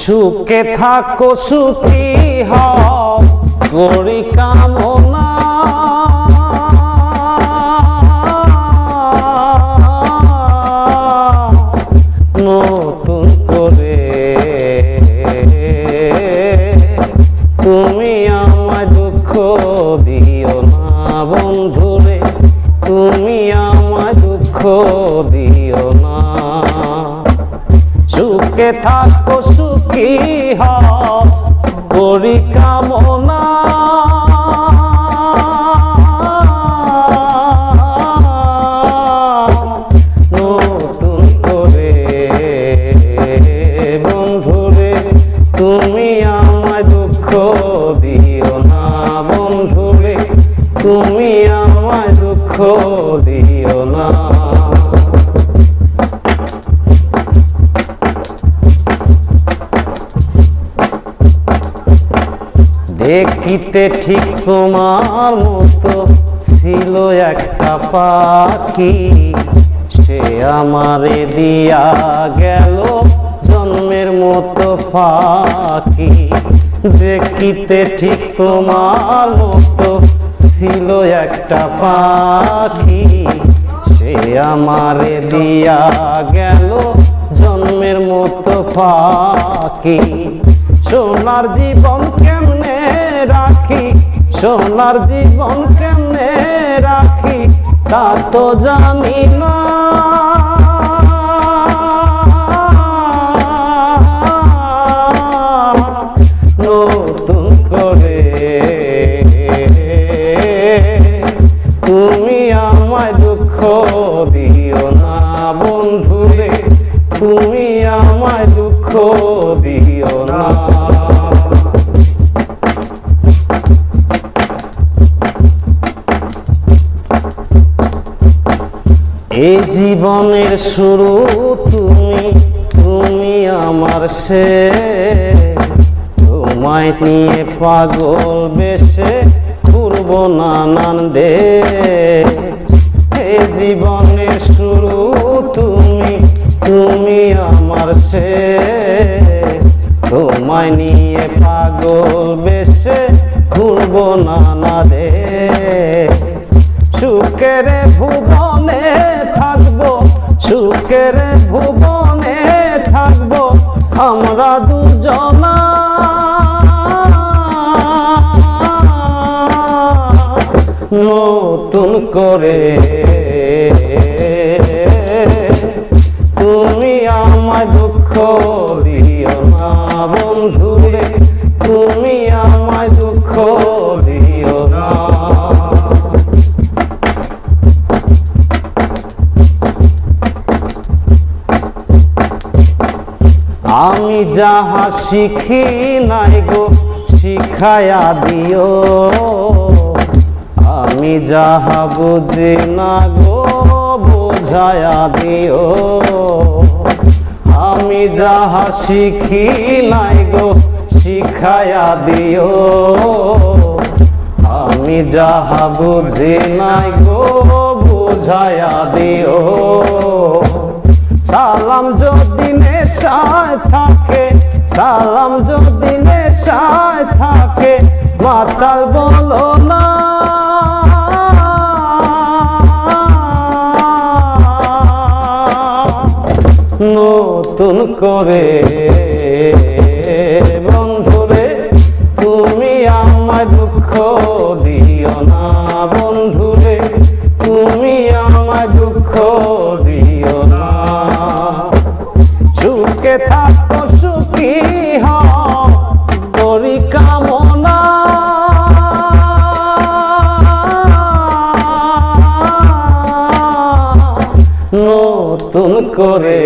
সুখে থাকো সুখী হও করি কামনা, নতুন করে তুমি আমায় দুঃখ দিও না বন্ধুরে, তুমি আমায় দুঃখ দিও না। সুখে থাকো সুখী হও করি কামনা, নতুন করে বন্ধুরে তুমি আমায় দুঃখ দিও না বন্ধুরে, তুমি আমায় দুঃখ দিও না। দেখিতে ঠিক তোমার মতো ছিল একটা পাখি, সে আমারে দিয়া গেল জন্মের মতো ফাঁকি। দেখিতে ঠিক তোমার মতো ছিল একটা পাখি, সে আমারে দিয়া গেল জন্মের মতো ফাঁকি। সোনার জীবন কেমনে রাখি, সোনার জীবন কেমনে রাখি তা তো জানি না, নতুন করে তুমি আমায় দুঃখ দিও না বন্ধুরে, তুমি আমায় দুঃখ দিও না। এই জীবনের শুরু তুমি, তুমি আমার শেষ, তোমায় নিয়ে পাগল বেশে ঘুরবো নানান দেশ। এই জীবনের শুরু তুমি, তুমি আমার শেষ, তোমায় নিয়ে পাগল বেশে ঘুরবো নানা দেশ। সুখের ভুবনে থাকবো, সুখের ভুবনে থাকবো আমরা দুজনা, নতুন করে তুমি আমায় দুঃখ দিও না বন্ধুরে, তুমি আমায় দুঃখ দিও না। আমি যাহা শিখি নাই গো শিখায়া দিও, আমি যাহা বুঝি না গো বোঝায়া দিও। আমি যাহা শিখি নাই গো শিখায়া দিও, আমি যাহা বুঝি নাই গো বোঝায়া দিও। সালাম যদি নেশায় থাকে, সালাম যদি নেশায় থাকে মাতাল বলো না, নতুন করে বন্ধুরে তুমি আমায় দুঃখ দিও না বন্ধুরে, তুমি আমায় দুঃখ দিও না। সুখে থাকো সুখী হও করি কামনা, নতুন করে